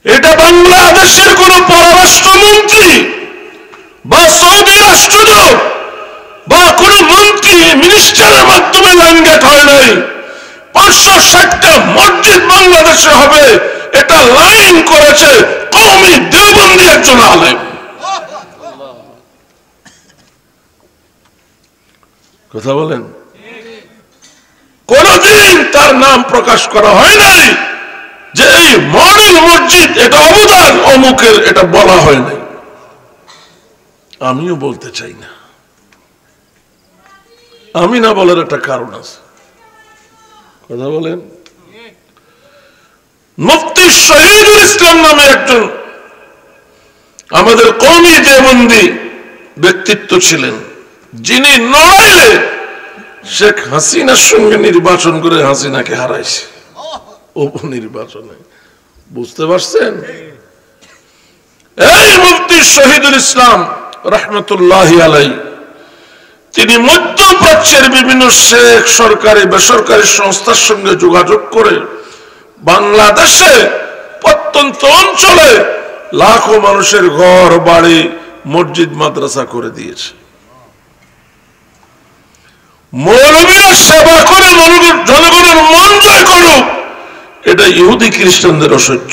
এটা বাংলাদেশের কোন পররাষ্ট্রমন্ত্রী বা সৌদি রাষ্ট্রদূত বা কোন মন্ত্রী মিনিস্টারের মাধ্যমে লাইনগেট হয় নাই। 560টা মসজিদ বাংলাদেশে হবে এটা লাইন করেছে কওমি দেওবন্দি একজন আলেম। কথা বলেন, কোনদিন তার নাম প্রকাশ করা হয় নাই যে এই মডেল মসজিদ এটা অবদান অমুকের, এটা বলা হয় নাই। আমিও বলতে চাই না, আমি না বলার একটা কারণ আছে। কথা বলেন, মুফতি শহীদুল ইসলাম নামে একজন আমাদের কওমি দেওবন্দি ব্যক্তিত্ব ছিলেন, যিনি নড়াইলে শেখ হাসিনার সঙ্গে নির্বাচন করে হাসিনাকে হারাইছে উপনির্বাচনে। বুঝতে পারছেন? এই মুফতি শহীদুল ইসলাম রাহমাতুল্লাহি আলাইহি তিনি মধ্যপ্রাচ্যের বিভিন্ন শেখ সরকারি বেসরকারি সংস্থার সঙ্গে যোগাযোগ করে বাংলাদেশে প্রত্যন্ত অঞ্চলে লাখো মানুষের ঘর বাড়ি মসজিদ মাদ্রাসা করে দিয়েছে। মৌলবীরা সেবা করে জনগণের মন জয় করুক, এটা ইহুদি খ্রিস্টানদের অসহ্য।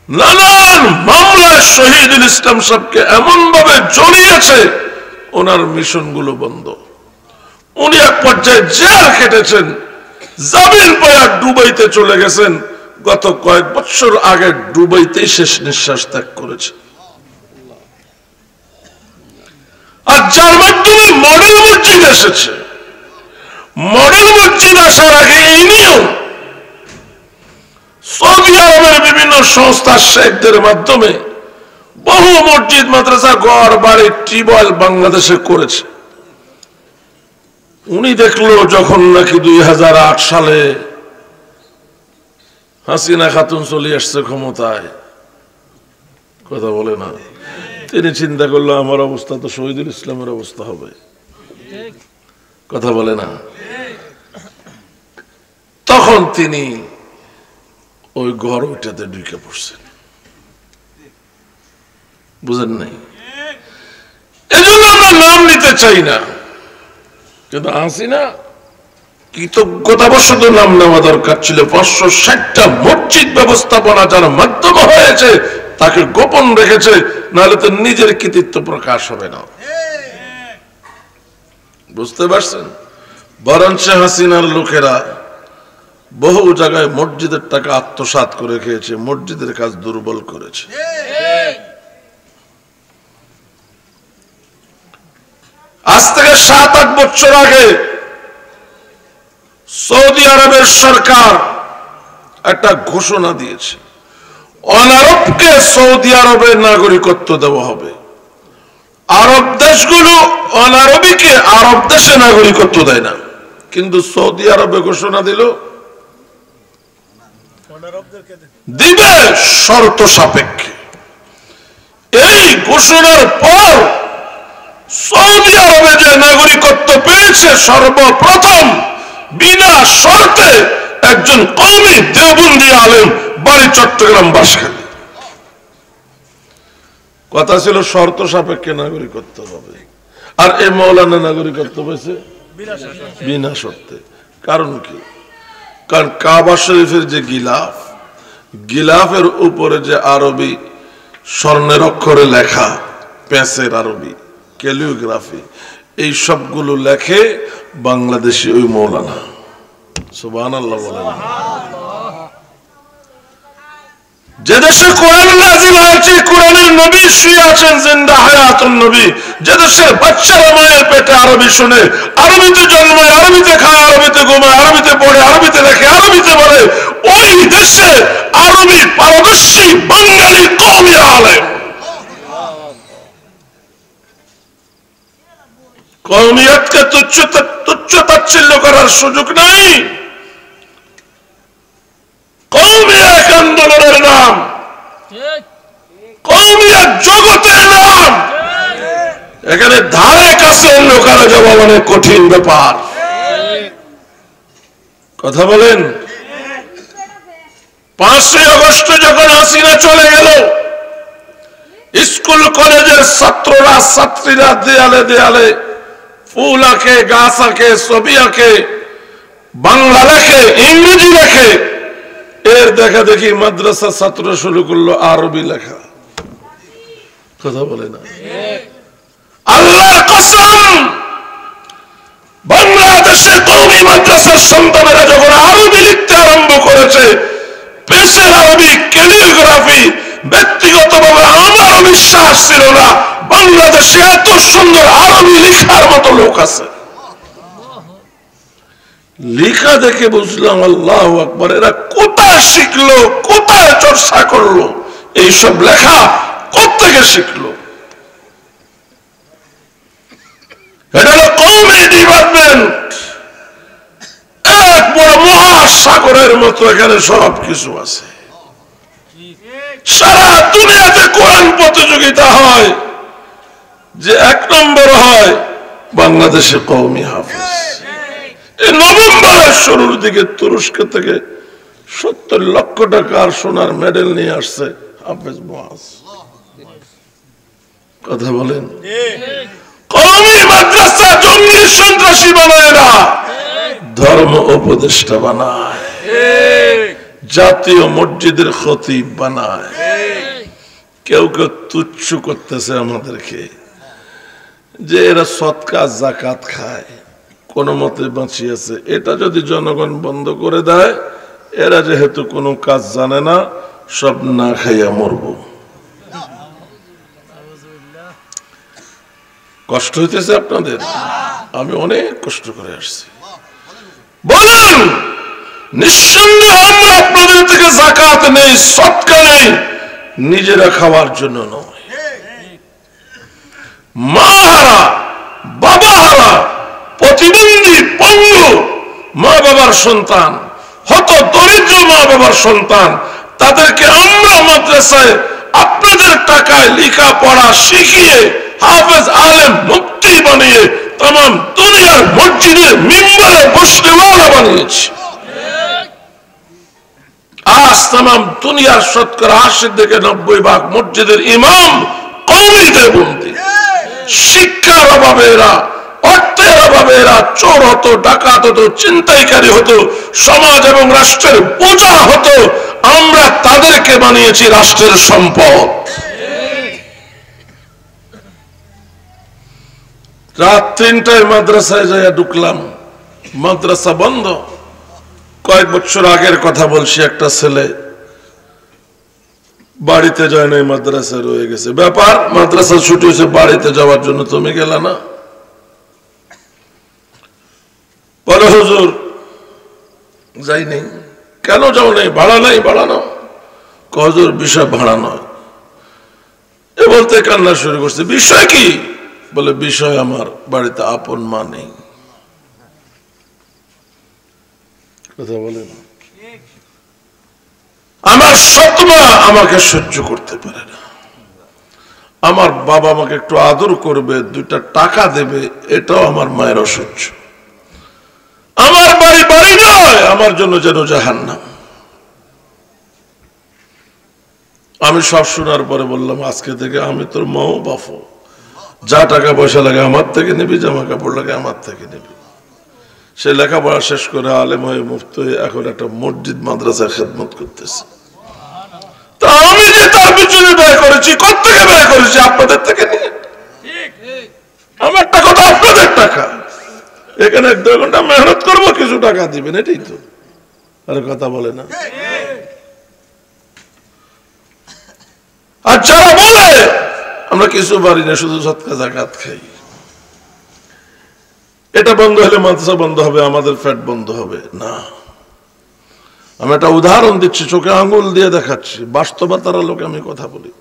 নানান মামলায় শহীদুল ইসলাম সাহেবকে এমন ভাবে জড়িয়েছে ওনার মিশন গুলো বন্ধ। উনি এক পর্যায়ে জেল কেটেছেন, জামিন পায়া দুবাইতে চলে গেছেন। গত কয়েক বছর আগে দুবাইতেই শেষ নিঃশ্বাস ত্যাগ করেছে। আর যার মাধ্যমে মডেল মসজিদ এসেছে, মডেল মসজিদ আসার আগে এই নিয়ম সৌদি আরবের বিভিন্ন সংস্থা শেখদের মাধ্যমে বহু মসজিদ মাদ্রাসা ঘর বাড়ি টিউবওয়েল বাংলাদেশে করেছে। উনি দেখলো যখন নাকি 2008 সালে হাসিনা খাতুন চলে আসছে ক্ষমতায়, কথা বলে না, তিনি চিন্তা করলো আমার অবস্থা তো শহীদুল ইসলামের অবস্থা হবে। কথা বলে না, তখন তিনি ওই ঘর ওইটাতে ঢুকে পড়ছেন। বুঝেন নাই? এজন্য আমরা নাম নিতে চাই না, কিন্তু আসি না কৃতজ্ঞতাবশত নাম নেওয়া দরকার ছিল। 560টা মসজিদ ব্যবস্থাপনা যার মাধ্যমে হয়েছে তাকে গোপন রেখেছে, নাহলে তো নিজের কৃতিত্ব প্রকাশ হবে না। বুঝতে পারছেন? বরঞ্চ হাসিনার লোকেরা বহু জায়গায় মসজিদের টাকা আত্মসাৎ করে খেয়েছে, মসজিদের কাজ দুর্বল করেছে। আজ থেকে 7-8 বছর আগে সৌদি আরবের সরকার একটা ঘোষণা দিয়েছে, অনারবকে সৌদি আরবের নাগরিকত্ব দেওয়া হবে। আরব দেশগুলো অনারবীকে আরব দেশে নাগরিকত্ব দেয় না, কিন্তু সৌদি আরবে ঘোষণা দিল দিবে শর্ত সাপেক্ষে। এই ঘোষণার পর সৌদি আরবে যে নাগরিকত্ব পেয়েছে সর্বপ্রথম বিনা শর্তে একজন কওমি দেওবন্দি আলেম, বাড়ি চট্টগ্রাম বাঁশখালী। কথা ছিল শর্ত সাপেক্ষে নাগরিকত্ব হবে, আর এই মৌলানা নাগরিকত্ব পেয়েছে বিনা শর্তে। কারণ কি? কারণ কাবা শরীফের যে গিলাফ, গিলাফের উপরে যে আরবি স্বর্ণের অক্ষরে লেখা, পেঁচের আরবি ক্যালিওগ্রাফি, এই সবগুলো লেখে বাংলাদেশি ওই মৌলানা। সুবহানাল্লাহ বলেন। যে দেশে কোরআন নাযিল হয়েছে, কোরআনের নবী শুয়ে আছেন জিন্দা হায়াতুন নবী, যে দেশের বাচ্চারা মায়ের পেটে আরবি শুনে, আরবিতে জন্মায়, আরবিতে খায়, আরবিতে ঘুমায়, আরবিতে পড়ে, আরবিতে লেখে, আরবিতে বলে, ওই দেশে আরবি পারদর্শী বাঙালি কওমি আলেম। কওমিয়াতকে তুচ্ছ তাচ্ছিল্য করার সুযোগ নাই। কওমিয়াত আন্দোলনের নাম, কওমিয়াত জগতের নাম, এখানে ধারে কাছে লোকেরা যাওয়া অনেক কঠিন ব্যাপার। কথা বলেন। 5ই আগস্ট যখন হাসিনা চলে গেল, স্কুল কলেজের ছাত্ররা ছাত্রীরা দেয়ালে দেয়ালে ফুল আঁকে, গাছ আঁকে, ছবি আঁকে, বাংলা লেখে, ইংরেজি লেখে। এর দেখা দেখি মাদ্রাসা ছাত্র শুরু করলো আরবি লেখা। কথা বলে না? আল্লাহর কসম, বাংলাদেশে কওমি মাদ্রাসার সন্তানেরা যখন আরবি লিখতে আরম্ভ করেছে, পেশের আরবি, ক্যালিগ্রাফি, ব্যক্তিগতভাবে আমারও বিশ্বাস ছিল না বাংলাদেশে এত সুন্দর আরবি লেখার মতো লোক আছে। লেখা দেখে বুঝলাম আল্লাহু আকবার, এরা কোথায় শিখলো, কোথায় চর্চা করলো, এইসব লেখা কোত্থেকে শিখলো? এটা হলো কওমি ডিপার্টমেন্ট, এক বড় মহাসাগরের মতো এখানে সব কিছু আছে। সারা দুনিয়াতে কোরআন প্রতিযোগিতা হয়, যে 1 নম্বর হয় বাংলাদেশে কওমি হাফেজ। এই নভেম্বরের শুরুর দিকে তুরস্ক থেকে 70 লক্ষ টাকার সোনার মেডেল নিয়ে আসছে হাফেজ মুয়াজ। কথা বলেন? কওমি মাদ্রাসা জঙ্গি সন্ত্রাসী বানায় না, ধর্ম উপদেষ্টা বানায়, জাতীয় মসজিদের খতিব বানায়। কেউ কেউ তুচ্ছ করতেছে আমাদেরকে যে এরা সদকা যাকাত খায়, কোন মতে বাঁচিয়েছে। এটা যদি জনগণ বন্ধ করে দেয়, এরা যেহেতু কোনো কাজ জানে না, সব না খাইয়া মরব। কষ্ট হইতেছে আপনাদের? আমি অনেক কষ্ট করে আসছি। বলেন, নিঃসন্দেহ আমরা আপনাদের থেকে যাকাত নেই, সদকা নেই, নিজেরা খাওয়ার জন্য নয়। মা হারা, বাবা হারা, প্রতিবন্ধী, পঙ্গু মা বাবার সন্তান, হত দরিদ্র মা বাবার সন্তান, তাদেরকে আমরা মাদ্রাসায় আপনাদের টাকায় লেখাপড়া শিখিয়ে হাফেজ, আলেম, মুফতি বানিয়ে तमाम দুনিয়ার মসজিদের মিম্বরে বসতে ওয়ালা বানিয়েছি। আজ तमाम দুনিয়ার শতকরা 80 থেকে 90% মসজিদের ইমাম কওমি দেওবন্দি। শিক্ষার অভাবে এরা, অর্থের অভাবে এরা চোর হতো, ডাকাত হতো, ছিনতাইকারী হতো, সমাজ এবং রাষ্ট্রের বোঝা হতো। আমরা তাদেরকে বানিয়েছি রাষ্ট্রের সম্পদ। রাত 3টায় মাদ্রাসায় যাইয়া ঢুকলাম, মাদ্রাসা বন্ধ। কয়েক বছর আগের কথা বলছি, একটা ছেলে বাড়িতে যায় নাই, মাদ্রাসায় রয়ে গেছে। ব্যাপার, মাদ্রাসা ছুটি হয়েছে, বাড়িতে যাওয়ার জন্য তুমি গেলা না? বলে হুজুর যাই নেই। কেন যাও নাই? ভাড়া নাই? ভাড়া নাও। হুজুর বিষয় ভাড়া নয়। এ বলতে কান্না শুরু করছে। বিষয় কি? বলে বিষয় আমার বাড়িতে আপন মা নেই। কথা বলেন, আমার সৎ মা আমাকে সহ্য করতে পারে না, আমার বাবা আমাকে একটু আদর করবে, 2টা টাকা দেবে, এটাও আমার মায়ের অসহ্য। আমার বাড়ি বাড়ি নয়, আমার জন্য যেন জাহান্নাম। আমি সব শোনার পরে বললাম, আজকে থেকে আমি তোর মাও বাপও, যা টাকা পয়সা লাগে আমার থেকে নিবি, জামা কাপড় লাগে আমার থেকে নিবি। সে লেখাপড়া শেষ করে আলেম হয়ে মুফতি হয়ে এখন একটা মসজিদ মাদ্রাসায় খেদমত করতেছে। তা আমি যে তার পিছনে ব্যয় করেছি, কোত্থেকে ব্যয় করেছি? আপনাদের থেকে নিয়ে। আমার টাকা তো আপনাদের টাকা। এখানে 1-2 ঘন্টা মেহনত করবো, কিছু টাকা দিবেন, এটাই তো। আর কথা বলে না। আর যারা বলে আমরা কিছু পারি না, শুধু সদকা যাকাত খাই, এটা বন্ধ হলে মাদ্রাসা বন্ধ হবে, আমাদের ফ্যাট বন্ধ হবে না। আমি একটা উদাহরণ দিচ্ছি, চোখে আঙ্গুল দিয়ে দেখাচ্ছি, বাস্তবতার লোকে আমি কথা বলি।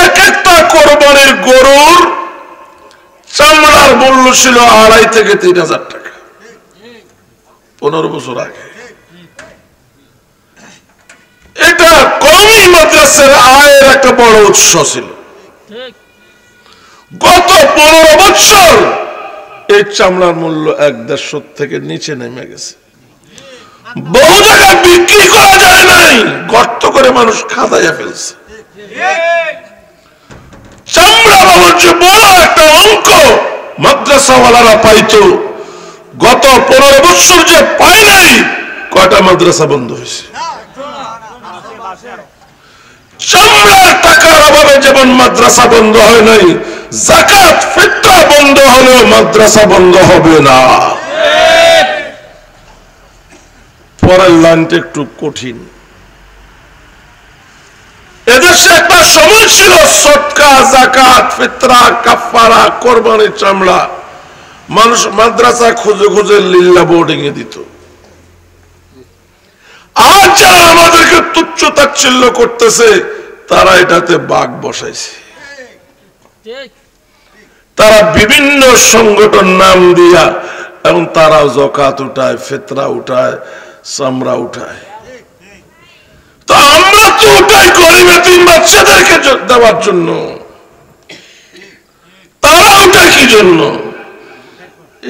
এক একটা কোরবানির গরুর চামড়ার মূল্য ছিল 2,500 থেকে 3,000 টাকা 15 বছর আগে। এটা কওমি মাদ্রাসার আয়ের একটা বড় উৎস ছিল। গত 15 বছর এই চামড়ার মূল্য 1-1.5 থেকে নিচে নেমে গেছে। বহু জায়গায় বিক্রি করা যায় নাই, গর্ত করে মানুষ খাদাইয়া ফেলছে। চামড়া বাবুর যে বড় একটা অঙ্ক মাদ্রাসাওয়ালারা পাইতো, গত 15 বছর যে পায় নাই, কয়টা মাদ্রাসা বন্ধ হয়েছে। চামড়ার টাকার অভাবে যেমন মাদ্রাসা বন্ধ হয় নাই, যাকাত ফিতরা বন্ধ হলেও মাদ্রাসা বন্ধ হবে না। পরের লাইনটা একটু কঠিন। এদেশে একটা সময় ছিল সদকা, যাকাত, ফিতরা, কাফারা, কোরবানির চামড়া মানুষ মাদ্রাসা খুঁজে খুঁজে লিল্লা বোর্ডিং এ দিত। আর যারা আমাদেরকে তুচ্ছ তাচ্ছিল্য করতেছে, তারা এটাতে বাঘ বসাইছে। তারা বিভিন্ন সংগঠন নাম দিয়া এবং তারাও যাকাত উঠায়, ফিতরা উঠায়, চামড়া উঠায়। তো আমরা তো ওটাই গরিব এতিম বাচ্চাদেরকে দেওয়ার জন্য, তারা ওটা কি জন্য?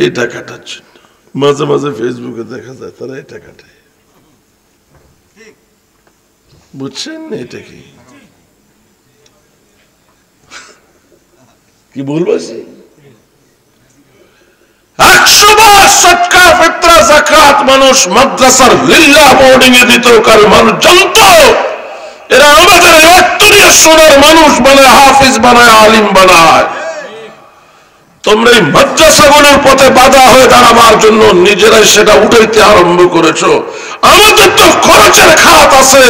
এটা কাটার জন্য। মাঝে মাঝে ফেসবুকে দেখা যায় তারা এটা কাটে, বুঝছেন এটা কি কি বলবো? 100 বার সদকা, ফিতরা, যাকাত মানুষ মাদ্রাসার লিল্লাহ বোর্ডিং এ দিত, কারণ মানুষ জানতো এরা আমাদের রক্ত দিয়ে সোনার মানুষ বানায়, হাফিজ বানায়, আলিম বানায়। তোমরা এই মাদ্রাসাগুলোর পথে বাধা হয়ে দাঁড়াবার জন্য নিজেরাই সেটা উঠাইতে আরম্ভ করেছো। আমাদের তো খরচের খাত আছে,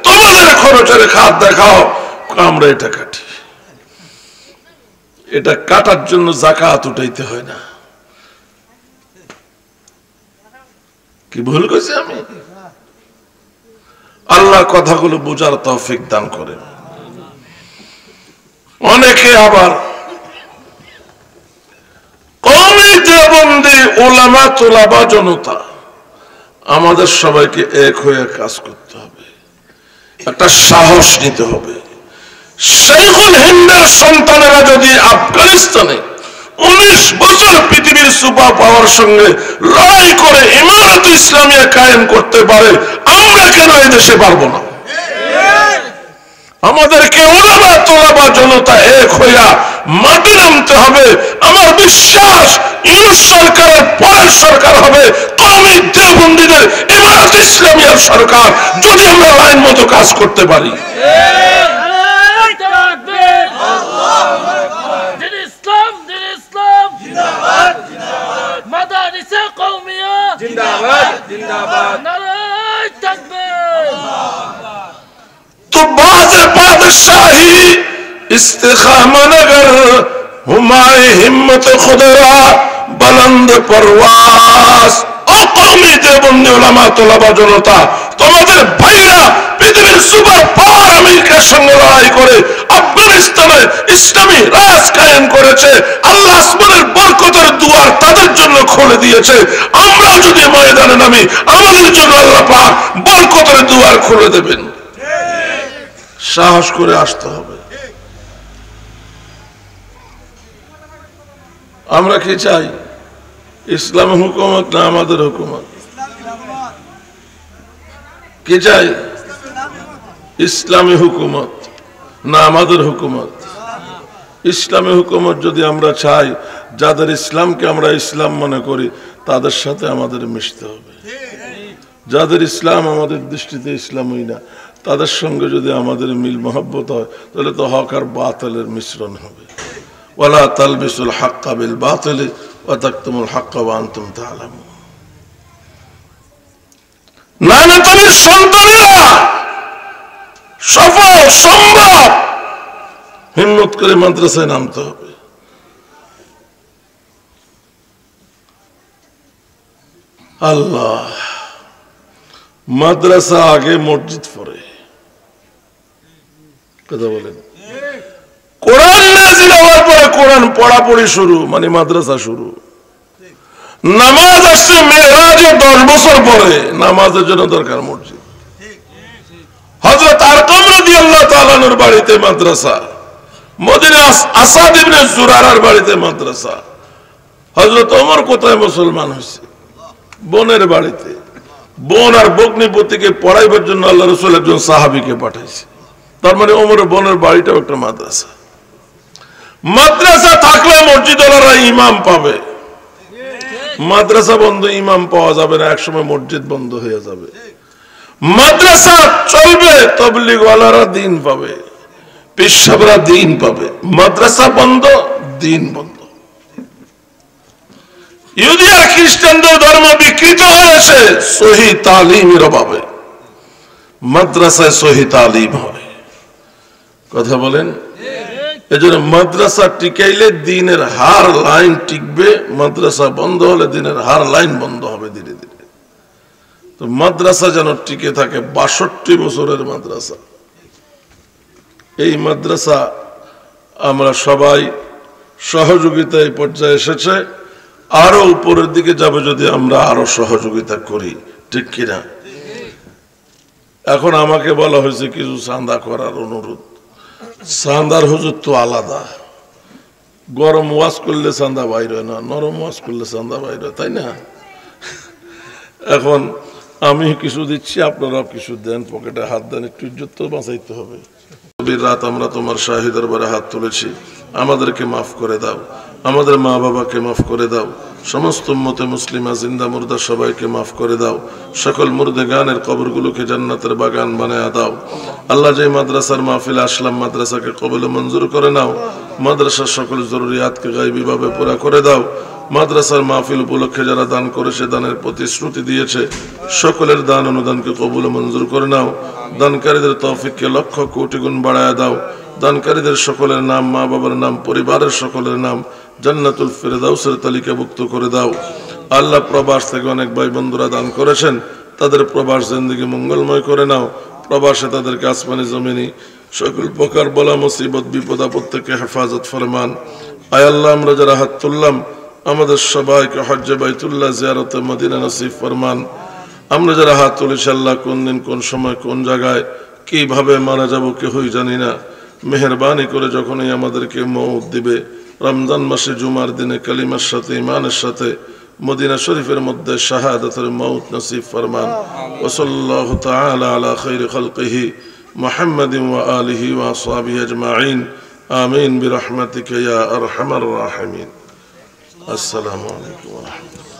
তোমাদের খরচের খাত দেখাও। আমরা এটা কাটি, এটা কাটার জন্য যাকাত উঠাইতে হয় না। কি ভুল করেছি আমি? আল্লাহ কথাগুলো বোঝার তৌফিক দান করে। অনেকে আবার কওমি দেওবন্দি উলামা তুলাবা জনতা, আমাদের সবাইকে এক হয়ে কাজ করতে হবে, একটা সাহস নিতে হবে। শেখুল হিন্দের সন্তানেরা যদি আফগানিস্তানে 19 বছর পৃথিবীর সুপার পাওয়ার সঙ্গে লড়াই করে ইমারত ইসলামিয়া কায়েম করতে পারে, আমরা কেন এই দেশে পারবো না? আমাদেরকে উলামা তুলাবা জনতা এক হইয়া মাটি নামতে হবে। আমার বিশ্বাস ইউনূস সরকারের পরের সরকার হবে কওমি দেওবন্দীদের ইমারত ইসলামিয়ার সরকার, যদি আমরা লাইন মতো কাজ করতে পারি। तो बाज़े बादशाही इस्तिखामा नगर हुमाए हिम्मत खुदरा बुलंद परवास। और कौमी देवबंदी उलमा तुलाबा जनता, তোমাদের ভাইরা পৃথিবীর সুপার পাওয়ার আমেরিকার সঙ্গে লড়াই করে আফগানিস্তানে ইসলামী রাজ কায়েম করেছে। আল্লাহ আসমানের বরকতের দুয়ার তাদের জন্য খুলে দিয়েছে। আমরা যদি ময়দানে নামি, আমাদের জন্য আল্লাহ পাক বরকতের দুয়ার খুলে দেবেন। সাহস করে আসতে হবে। আমরা কি চাই? ইসলাম হুকুমত না আমাদের হুকুমত? কি চাই? ইসলামী হুকুমত না আমাদের হুকুমত? ইসলামী হুকুমত যদি আমরা চাই, যাদের ইসলামকে আমরা ইসলাম মনে করি তাদের সাথে আমাদের মিশতে হবে। যাদের ইসলাম আমাদের দৃষ্টিতে ইসলামই না, তাদের সঙ্গে যদি আমাদের মিল মহব্বত হয়, তাহলে তো হক আর বাতিলের মিশ্রণ হবে। ওয়ালা তালবিসুল হাক্কা বিল বাতিল ওয়া তাকতুমুল হাক্কা ওয়া আনতুম তা'লামুন। নানাতনির সন্তানেরা সফল সম্ভব, হিম্মত করে মাদ্রাসায় নামতে হবে। আল্লাহ, মাদ্রাসা আগে, মসজিদ পরে। কথা বলেন। কোরআন নাযিল হওয়ার পরে কোরআন পড়াপড়ি শুরু, মানে মাদ্রাসা শুরু। নামাজ আসছে মেরাজে 10 বছর পরে, নামাজের জন্য দরকার মসজিদ। হযরত আরকাম রাদিয়াল্লাহু তাআলা আনহুর বাড়িতে মাদ্রাসা, মদিনা আসাদ ইবনে জুরারার বাড়িতে মাদ্রাসা। হযরত ওমর কোথায় মুসলমান হয়েছে? বোনের বাড়িতে। বোন আর ভগ্নিপতিকে পড়াইবার জন্য আল্লাহ রাসূল একজন সাহাবীকে পাঠাইছে। তার মানে ওমরের বোনের বাড়িটাও একটা মাদ্রাসা। মাদ্রাসা থাকলে মসজিদওয়ালারা ইমাম পাবে, মাদ্রাসা বন্ধ ইমাম পাওয়া যাবে না, একসময় মসজিদ বন্ধ হয়ে যাবে। মাদ্রাসা চলবে, তাবলীগওয়ালারা দ্বীন পাবে, পেশাবরা দ্বীন পাবে। মাদ্রাসা বন্ধ, দ্বীন বন্ধ। ইহুদি আর খ্রিস্টানদের ধর্ম বিকৃত হয়েছে সহি তালিমের অভাবে। মাদ্রাসায় সহি তালিম হয়, কথা বলেন। এজন্য মাদ্রাসা টিকাইলে দ্বীনের হার লাইন টিকবে, মাদ্রাসা বন্ধ হলে দ্বীনের হার লাইন বন্ধ হবে ধীরে ধীরে। তো মাদ্রাসা যেন টিকে থাকে, ৬২ বছরের মাদ্রাসা। এই মাদ্রাসা আমরা সবাই সহযোগিতায় পর্যায়ে এসেছে, আরো উপরের দিকে যাবে যদি আমরা আরো সহযোগিতা করি, ঠিক কিনা? এখন আমাকে বলা হয়েছে কিছু চাঁদা করার অনুরোধ। চাঁদার হুজুর তো আলাদা, গরম ওয়াজ করলে চাঁদা বাইর হয় না, নরম ওয়াজ করলে চাঁদা বাইর হয়, তাই না? এখন আমি কিছু দিচ্ছি, আপনারাও কিছু দেন, পকেটে হাত দেন, একটু ইজ্জত তো বাঁচাইতে হবে। রাত আমরা তোমার শাহী দরবারে হাত তুলেছি, আমাদেরকে মাফ করে দাও, আমাদের মা বাবাকে মাফ করে দাও, সমস্ত উম্মতে মুসলিমা জিন্দা মুর্দা সবাইকে মাফ করে দাও, সকল মুর্দে গানের কবরগুলোকে জান্নাতের বাগান বানায়া দাও। আল্লাহ, যে মাদ্রাসার মাহফিলে আসলাম, মাদ্রাসাকে কবুল মঞ্জুর করে নাও, মাদ্রাসার সকল জরুরিয়াতকে গায়বী ভাবে পুরা করে দাও। মাদ্রাসার মাহফিল উপলক্ষে যারা দান করেছে, দানের প্রতিশ্রুতি দিয়েছে, সকলের দান অনুদানকে কবুল মঞ্জুর করে নাও। দানকারীদের তৌফিককে লক্ষ কোটি গুণ বাড়ায়া দাও। দানকারীদের সকলের নাম, মা বাবার নাম, পরিবারের সকলের নাম জান্নাতুল ফিরদাউসের তালিকাভুক্ত করে দাও। আল্লাহ, প্রবাস থেকে অনেক ভাই বন্ধুরা দান করেছেন, তাদের প্রবাস জিন্দেগি মঙ্গলময় করে নাও। প্রবাসে তাদেরকে আসমানি জমিনি সকল প্রকার বলা মুসিবত বিপদ আপদ থেকে হেফাজত ফরমান। আয় আল্লাহ, আমরা যারা হাত তুললাম, আমাদের সবাইকে হজ্জে বাইতুল্লাহ জিয়ারতে মদিনা নসিব ফরমান। আমরা যারা হাত তুলেছি, আল্লাহ, কোন দিন কোন সময় কোন জায়গায় কিভাবে মারা যাব কেউই জানি না। মেহেরবানি করে যখনই আমাদেরকে মওত দিবে, রমজান মাসে জুমার দিনে কালিমার সাথে ঈমানের সাথে মদিনা শরীফের মধ্যে শাহাদাতের মওত নসিব ফরমান। ওয়া সাল্লাল্লাহু তাআলা আলা খায়রি খালকিহি মুহাম্মাদিন ওয়া আলিহি ওয়া আসহাবিহি আজমাইন। আমিন বিরহমাতিকা ইয়া আরহামার রাহিমিন। আসসালামু আলাইকুম ওয়া রাহমাতুল্লাহ।